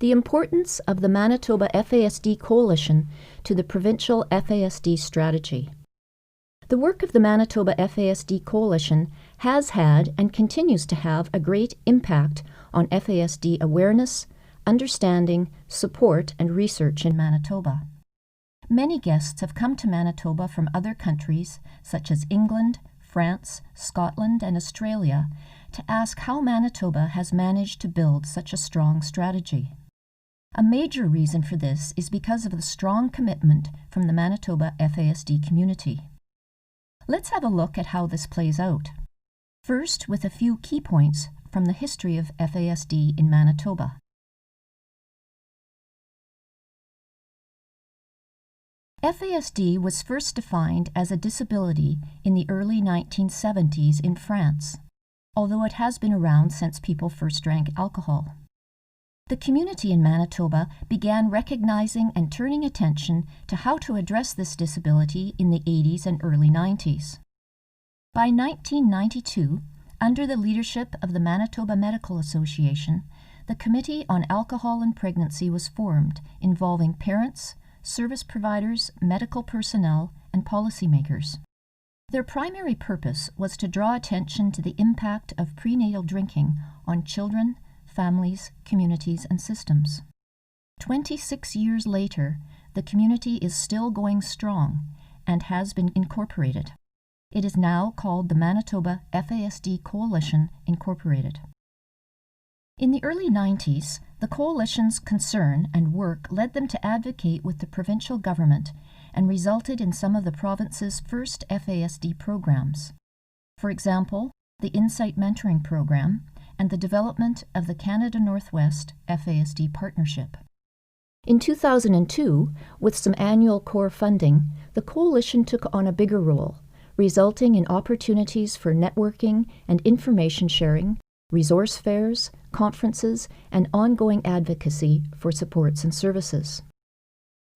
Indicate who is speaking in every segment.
Speaker 1: The importance of the Manitoba FASD Coalition to the Provincial FASD Strategy. The work of the Manitoba FASD Coalition has had and continues to have a great impact on FASD awareness, understanding, support, and research in Manitoba. Many guests have come to Manitoba from other countries, such as England, France, Scotland, and Australia, to ask how Manitoba has managed to build such a strong strategy. A major reason for this is because of the strong commitment from the Manitoba FASD community. Let's have a look at how this plays out. First, with a few key points from the history of FASD in Manitoba. FASD was first defined as a disability in the early 1970s in France, although it has been around since people first drank alcohol. The community in Manitoba began recognizing and turning attention to how to address this disability in the 80s and early 90s. By 1992, under the leadership of the Manitoba Medical Association, the Committee on Alcohol and Pregnancy was formed, involving parents, service providers, medical personnel, and policymakers. Their primary purpose was to draw attention to the impact of prenatal drinking on children, families, communities, and systems. 26 years later, the community is still going strong and has been incorporated. It is now called the Manitoba FASD Coalition Incorporated. In the early 90s, the Coalition's concern and work led them to advocate with the provincial government and resulted in some of the province's first FASD programs. For example, the Insight Mentoring Program and the development of the Canada Northwest FASD Partnership. In 2002, with some annual core funding, the Coalition took on a bigger role, resulting in opportunities for networking and information sharing, resource fairs, conferences, and ongoing advocacy for supports and services.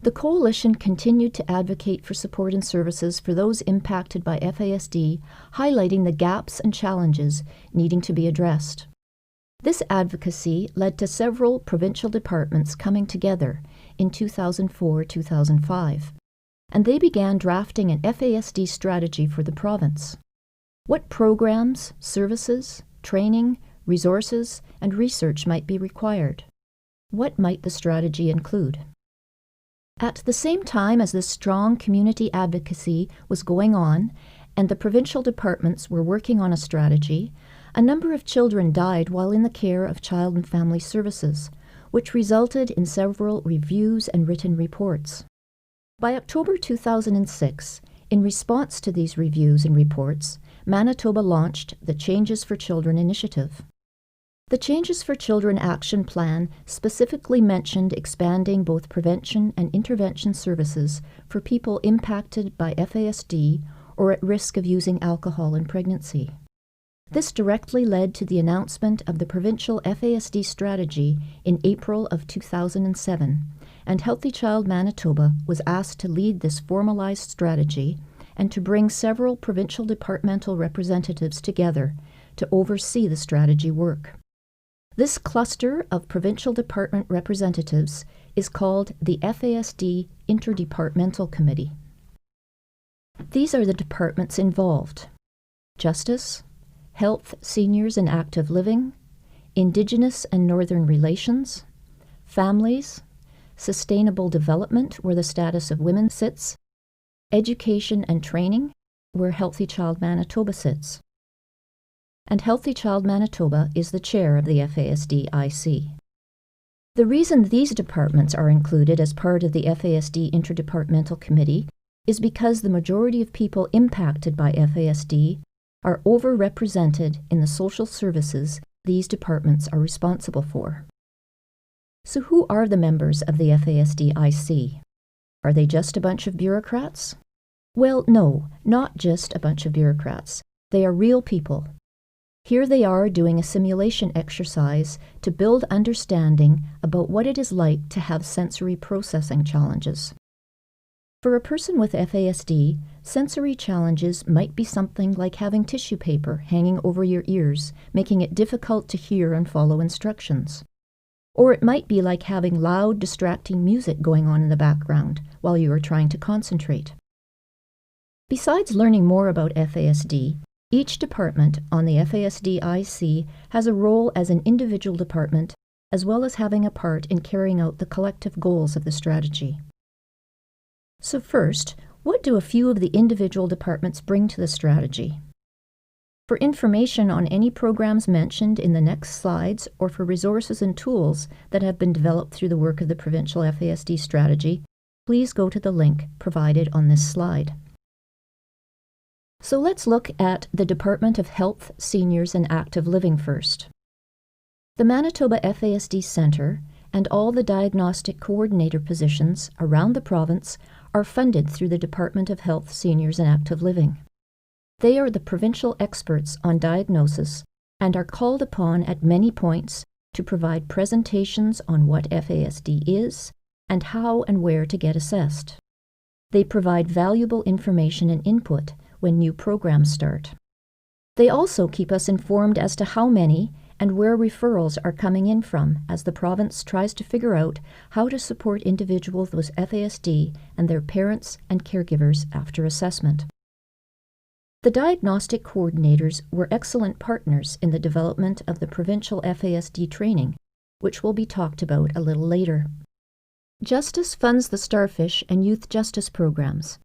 Speaker 1: The Coalition continued to advocate for support and services for those impacted by FASD, highlighting the gaps and challenges needing to be addressed. This advocacy led to several provincial departments coming together in 2004-2005, and they began drafting an FASD strategy for the province. What programs, services, training, resources, and research might be required? What might the strategy include? At the same time as this strong community advocacy was going on and the provincial departments were working on a strategy, a number of children died while in the care of Child and Family Services, which resulted in several reviews and written reports. By October 2006, in response to these reviews and reports, Manitoba launched the Changes for Children initiative. The Changes for Children Action Plan specifically mentioned expanding both prevention and intervention services for people impacted by FASD or at risk of using alcohol in pregnancy. This directly led to the announcement of the Provincial FASD Strategy in April of 2007, and Healthy Child Manitoba was asked to lead this formalized strategy and to bring several provincial departmental representatives together to oversee the strategy work. This cluster of provincial department representatives is called the FASD Interdepartmental Committee. These are the departments involved: Justice, Health, Seniors and Active Living, Indigenous and Northern Relations, Families, Sustainable Development, where the status of women sits, Education and Training, where Healthy Child Manitoba sits. And Healthy Child Manitoba is the chair of the FASD-IC. The reason these departments are included as part of the FASD Interdepartmental Committee is because the majority of people impacted by FASD are overrepresented in the social services these departments are responsible for. So who are the members of the FASD-IC? Are they just a bunch of bureaucrats? Well, no, not just a bunch of bureaucrats. They are real people. Here they are doing a simulation exercise to build understanding about what it is like to have sensory processing challenges. For a person with FASD, sensory challenges might be something like having tissue paper hanging over your ears, making it difficult to hear and follow instructions. Or it might be like having loud, distracting music going on in the background while you are trying to concentrate. Besides learning more about FASD, each department on the FASD-IC has a role as an individual department, as well as having a part in carrying out the collective goals of the strategy. So first, what do a few of the individual departments bring to the strategy? For information on any programs mentioned in the next slides, or for resources and tools that have been developed through the work of the Provincial FASD Strategy, please go to the link provided on this slide. So let's look at the Department of Health, Seniors and Active Living first. The Manitoba FASD Centre and all the diagnostic coordinator positions around the province are funded through the Department of Health, Seniors and Active Living. They are the provincial experts on diagnosis and are called upon at many points to provide presentations on what FASD is and how and where to get assessed. They provide valuable information and input when new programs start. They also keep us informed as to how many and where referrals are coming in from as the province tries to figure out how to support individuals with FASD and their parents and caregivers after assessment. The diagnostic coordinators were excellent partners in the development of the provincial FASD training, which will be talked about a little later. Justice funds the Starfish and Youth Justice programs.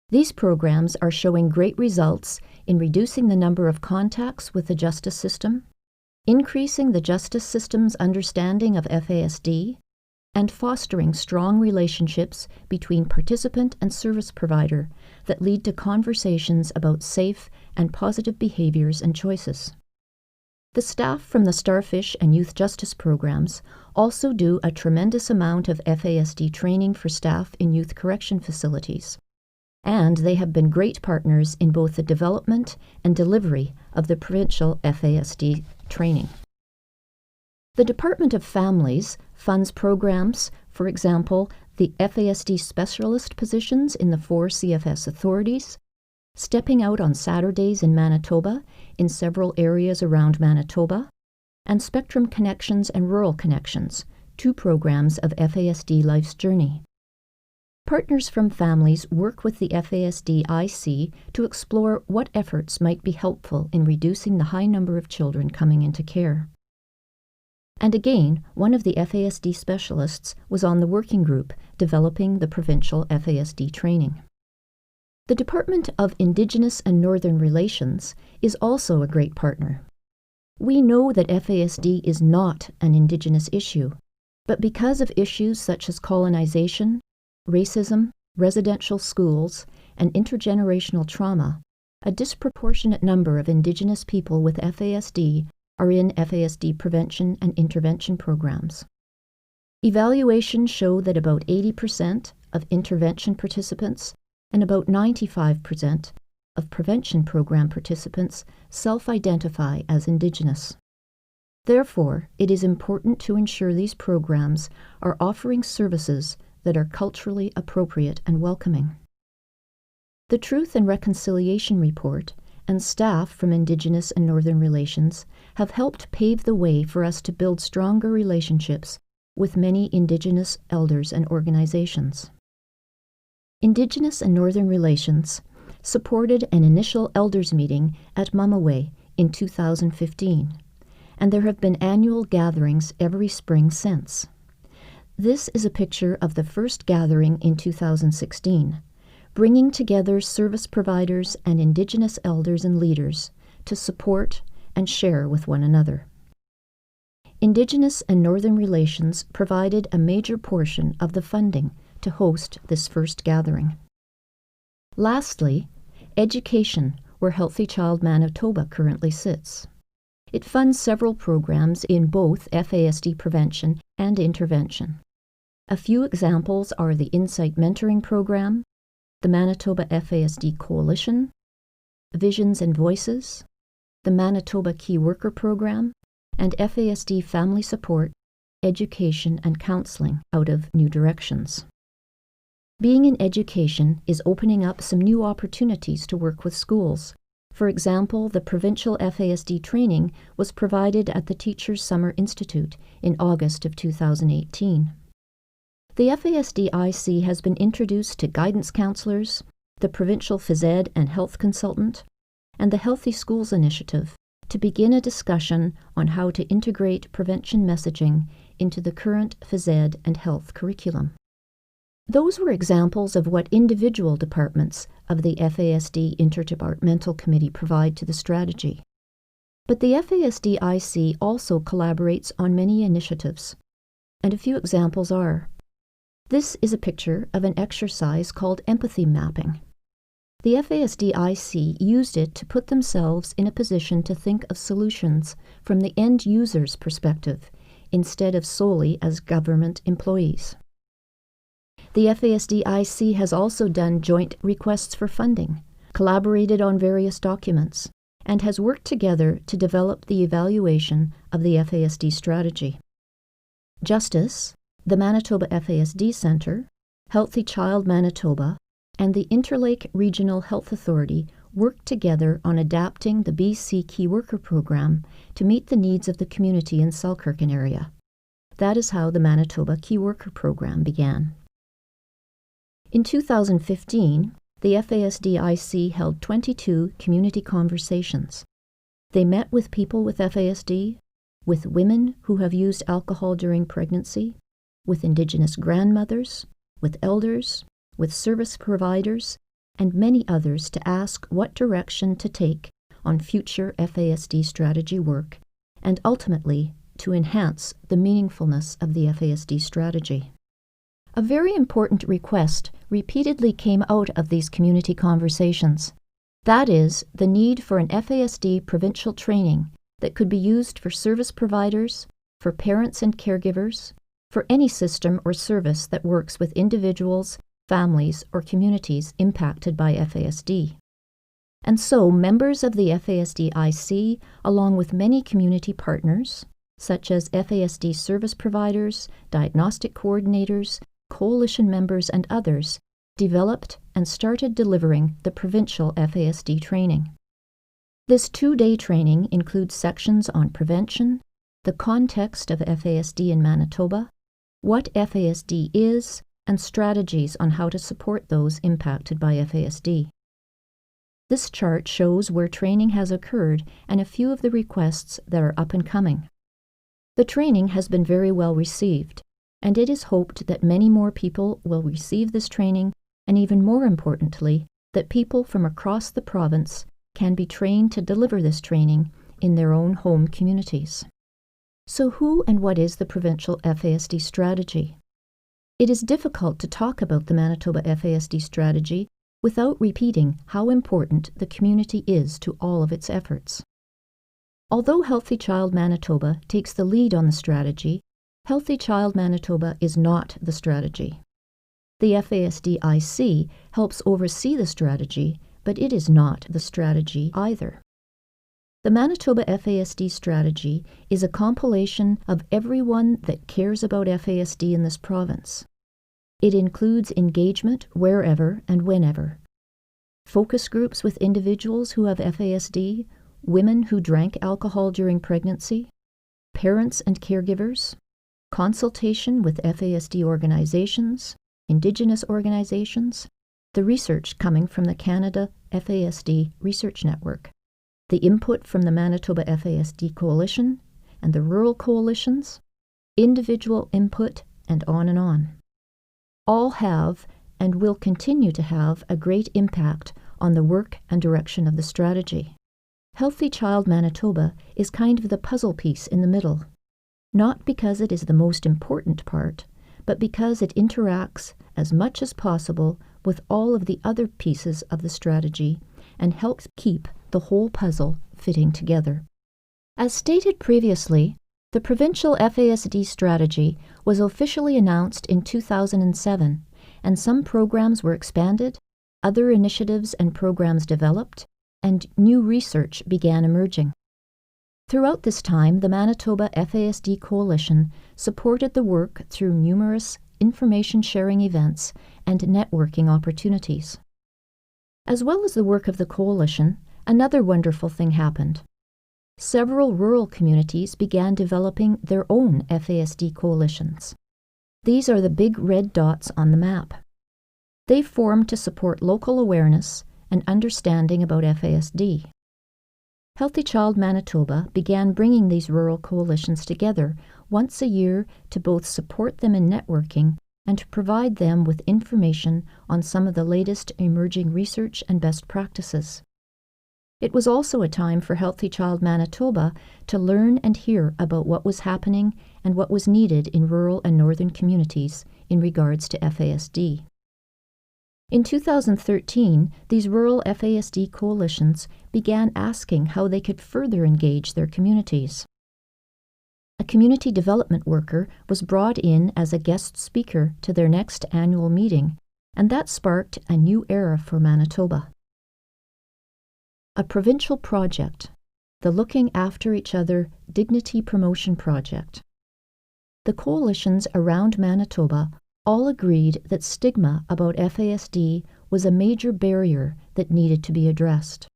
Speaker 1: These programs are showing great results in reducing the number of contacts with the justice system, increasing the justice system's understanding of FASD, and fostering strong relationships between participant and service provider that lead to conversations about safe and positive behaviors and choices. The staff from the Starfish and Youth Justice programs also do a tremendous amount of FASD training for staff in youth correction facilities, and they have been great partners in both the development and delivery of the provincial FASD training. The Department of Families funds programs, for example, the FASD specialist positions in the 4 CFS authorities, Stepping Out on Saturdays in Manitoba in several areas around Manitoba, and Spectrum Connections and Rural Connections, 2 programs of FASD Life's Journey. Partners from families work with the FASD-IC to explore what efforts might be helpful in reducing the high number of children coming into care. And again, one of the FASD specialists was on the working group developing the provincial FASD training. The Department of Indigenous and Northern Relations is also a great partner. We know that FASD is not an Indigenous issue, but because of issues such as colonization, racism, residential schools, and intergenerational trauma, a disproportionate number of Indigenous people with FASD are in FASD prevention and intervention programs. Evaluations show that about 80% of intervention participants and about 95% of prevention program participants self-identify as Indigenous. Therefore, it is important to ensure these programs are offering services that are culturally appropriate and welcoming. The Truth and Reconciliation Report and staff from Indigenous and Northern Relations have helped pave the way for us to build stronger relationships with many Indigenous elders and organizations. Indigenous and Northern Relations supported an initial elders meeting at Mumaway in 2015, and there have been annual gatherings every spring since. This is a picture of the first gathering in 2016, bringing together service providers and Indigenous elders and leaders to support and share with one another. Indigenous and Northern Relations provided a major portion of the funding to host this first gathering. Lastly, education, where Healthy Child Manitoba currently sits. It funds several programs in both FASD prevention and intervention. A few examples are the Insight Mentoring Program, the Manitoba FASD Coalition, Visions and Voices, the Manitoba Key Worker Program, and FASD Family Support, Education and Counseling out of New Directions. Being in education is opening up some new opportunities to work with schools, For example, the Provincial FASD training was provided at the Teachers Summer Institute in August of 2018. The FASD-IC has been introduced to guidance counselors, the Provincial FASD and Health Consultant, and the Healthy Schools Initiative to begin a discussion on how to integrate prevention messaging into the current FASD and health curriculum. Those were examples of what individual departments of the FASD Interdepartmental Committee provide to the strategy. But the FASD-IC also collaborates on many initiatives, and a few examples are: this is a picture of an exercise called empathy mapping. The FASD-IC used it to put themselves in a position to think of solutions from the end user's perspective, instead of solely as government employees. The FASD-IC has also done joint requests for funding, collaborated on various documents, and has worked together to develop the evaluation of the FASD strategy. Justice, the Manitoba FASD Centre, Healthy Child Manitoba, and the Interlake Regional Health Authority worked together on adapting the BC Key Worker Program to meet the needs of the community in Selkirk area. That is how the Manitoba Key Worker Program began. In 2015, the FASD-IC held 22 community conversations. They met with people with FASD, with women who have used alcohol during pregnancy, with Indigenous grandmothers, with elders, with service providers, and many others to ask what direction to take on future FASD strategy work, and ultimately to enhance the meaningfulness of the FASD strategy. A very important request repeatedly came out of these community conversations. That is, the need for an FASD provincial training that could be used for service providers, for parents and caregivers, for any system or service that works with individuals, families, or communities impacted by FASD. And so, members of the FASD-IC, along with many community partners, such as FASD service providers, diagnostic coordinators, coalition members, and others, developed and started delivering the provincial FASD training. This 2-day training includes sections on prevention, the context of FASD in Manitoba, what FASD is, and strategies on how to support those impacted by FASD. This chart shows where training has occurred and a few of the requests that are up and coming. The training has been very well received, and it is hoped that many more people will receive this training, and even more importantly, that people from across the province can be trained to deliver this training in their own home communities. So who and what is the Provincial FASD Strategy? It is difficult to talk about the Manitoba FASD Strategy without repeating how important the community is to all of its efforts. Although Healthy Child Manitoba takes the lead on the strategy, Healthy Child Manitoba is not the strategy. The FASD-IC helps oversee the strategy, but it is not the strategy either. The Manitoba FASD Strategy is a compilation of everyone that cares about FASD in this province. It includes engagement wherever and whenever, focus groups with individuals who have FASD, women who drank alcohol during pregnancy, parents and caregivers, consultation with FASD organizations, Indigenous organizations, the research coming from the Canada FASD Research Network, the input from the Manitoba FASD Coalition and the rural coalitions, individual input, and on. All have and will continue to have a great impact on the work and direction of the strategy. Healthy Child Manitoba is kind of the puzzle piece in the middle, not because it is the most important part, but because it interacts as much as possible with all of the other pieces of the strategy and helps keep the whole puzzle fitting together. As stated previously, the Provincial FASD Strategy was officially announced in 2007, and some programs were expanded, other initiatives and programs developed, and new research began emerging. Throughout this time, the Manitoba FASD Coalition supported the work through numerous information-sharing events and networking opportunities. As well as the work of the Coalition, another wonderful thing happened. Several rural communities began developing their own FASD coalitions. These are the big red dots on the map. They formed to support local awareness and understanding about FASD. Healthy Child Manitoba began bringing these rural coalitions together once a year to both support them in networking and to provide them with information on some of the latest emerging research and best practices. It was also a time for Healthy Child Manitoba to learn and hear about what was happening and what was needed in rural and northern communities in regards to FASD. In 2013, these rural FASD coalitions began asking how they could further engage their communities. A community development worker was brought in as a guest speaker to their next annual meeting, and that sparked a new era for Manitoba. A provincial project, the Looking After Each Other Dignity Promotion Project. The coalitions around Manitoba all agreed that stigma about FASD was a major barrier that needed to be addressed,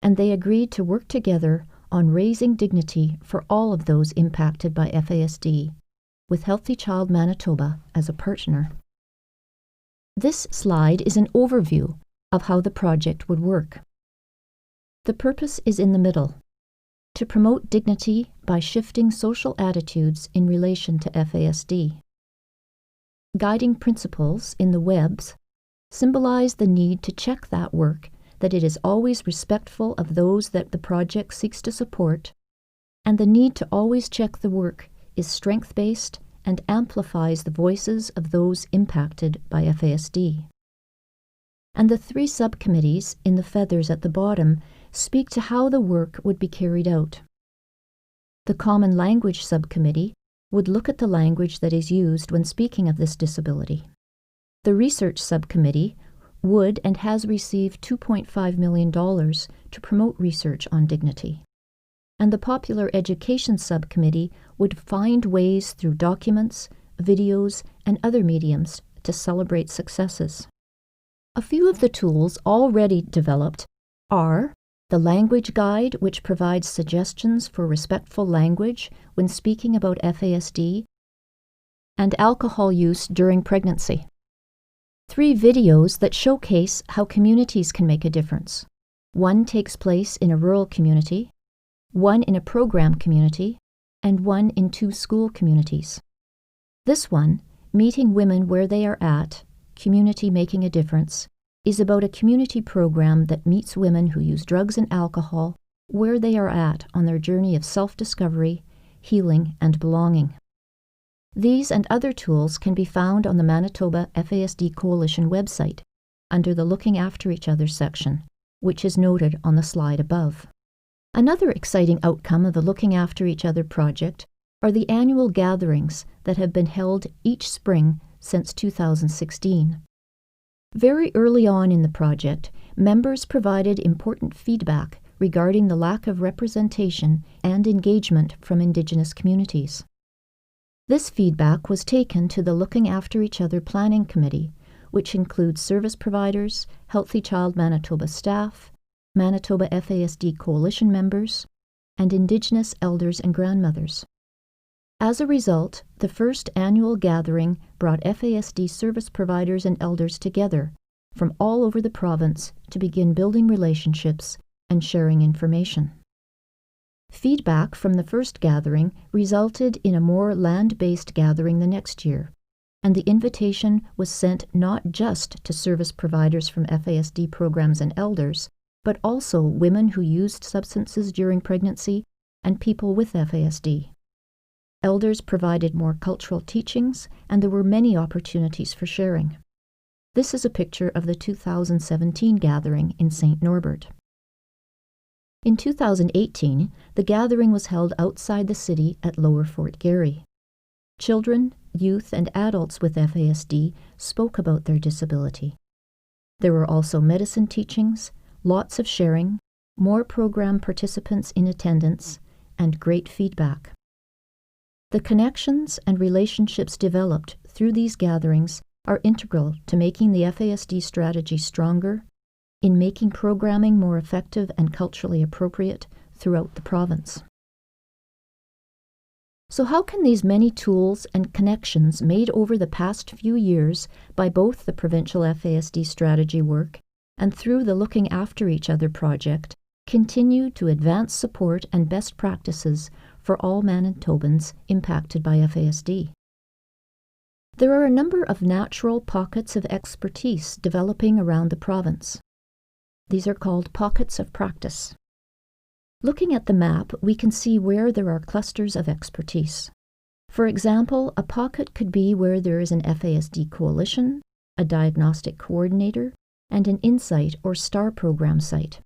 Speaker 1: and they agreed to work together on raising dignity for all of those impacted by FASD, with Healthy Child Manitoba as a partner. This slide is an overview of how the project would work. The purpose is in the middle: to promote dignity by shifting social attitudes in relation to FASD. Guiding principles in the webs symbolize the need to check that work, that it is always respectful of those that the project seeks to support, and the need to always check the work is strength-based and amplifies the voices of those impacted by FASD. And the 3 subcommittees in the feathers at the bottom speak to how the work would be carried out. The Common Language Subcommittee would look at the language that is used when speaking of this disability. The Research Subcommittee would and has received $2.5 million to promote research on dignity. And the Popular Education Subcommittee would find ways through documents, videos, and other mediums to celebrate successes. A few of the tools already developed are the Language Guide, which provides suggestions for respectful language when speaking about FASD, and alcohol use during pregnancy. 3 videos that showcase how communities can make a difference. One takes place in a rural community, one in a program community, and one in 2 school communities. This one, Meeting Women Where They Are At, Community Making a Difference, is about a community program that meets women who use drugs and alcohol where they are at on their journey of self-discovery, healing, and belonging. These and other tools can be found on the Manitoba FASD Coalition website under the Looking After Each Other section, which is noted on the slide above. Another exciting outcome of the Looking After Each Other project are the annual gatherings that have been held each spring since 2016. Very early on in the project, members provided important feedback regarding the lack of representation and engagement from Indigenous communities. This feedback was taken to the Looking After Each Other Planning Committee, which includes service providers, Healthy Child Manitoba staff, Manitoba FASD Coalition members, and Indigenous elders and grandmothers. As a result, the first annual gathering brought FASD service providers and elders together from all over the province to begin building relationships and sharing information. Feedback from the first gathering resulted in a more land-based gathering the next year, and the invitation was sent not just to service providers from FASD programs and elders, but also women who used substances during pregnancy and people with FASD. Elders provided more cultural teachings, and there were many opportunities for sharing. This is a picture of the 2017 gathering in St. Norbert. In 2018, the gathering was held outside the city at Lower Fort Garry. Children, youth, and adults with FASD spoke about their disability. There were also medicine teachings, lots of sharing, more program participants in attendance, and great feedback. The connections and relationships developed through these gatherings are integral to making the FASD strategy stronger, in making programming more effective and culturally appropriate throughout the province. So how can these many tools and connections made over the past few years by both the Provincial FASD Strategy work and through the Looking After Each Other project continue to advance support and best practices for all Manitobans impacted by FASD? There are a number of natural pockets of expertise developing around the province. These are called pockets of practice. Looking at the map, we can see where there are clusters of expertise. For example, a pocket could be where there is an FASD coalition, a diagnostic coordinator, and an Insight or STAR program site.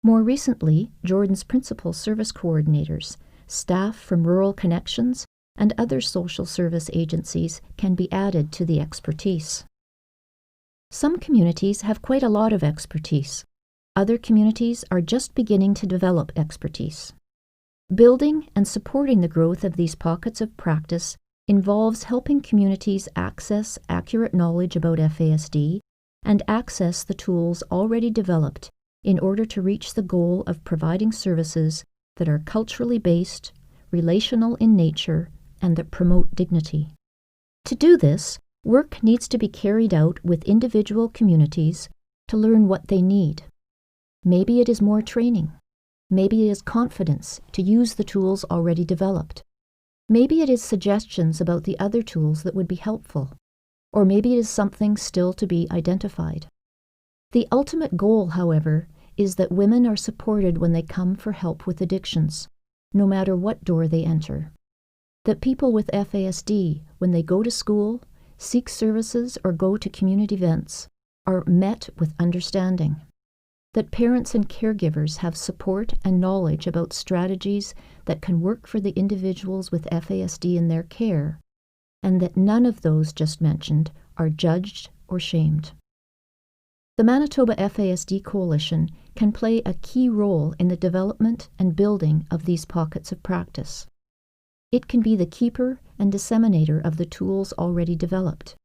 Speaker 1: More recently, Jordan's principal service coordinators, staff from Rural Connections, and other social service agencies can be added to the expertise. Some communities have quite a lot of expertise. Other communities are just beginning to develop expertise. Building and supporting the growth of these pockets of practice involves helping communities access accurate knowledge about FASD and access the tools already developed in order to reach the goal of providing services that are culturally based, relational in nature, and that promote dignity. To do this, work needs to be carried out with individual communities to learn what they need. Maybe it is more training. Maybe it is confidence to use the tools already developed. Maybe it is suggestions about the other tools that would be helpful. Or maybe it is something still to be identified. The ultimate goal, however, is that women are supported when they come for help with addictions, no matter what door they enter. That people with FASD, when they go to school, seek services, or go to community events, are met with understanding. That parents and caregivers have support and knowledge about strategies that can work for the individuals with FASD in their care, and that none of those just mentioned are judged or shamed. The Manitoba FASD Coalition can play a key role in the development and building of these pockets of practice. It can be the keeper and disseminator of the tools already developed.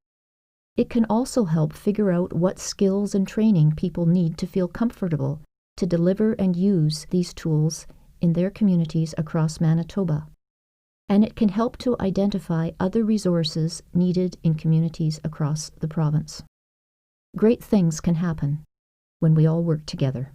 Speaker 1: It can also help figure out what skills and training people need to feel comfortable to deliver and use these tools in their communities across Manitoba. And it can help to identify other resources needed in communities across the province. Great things can happen when we all work together.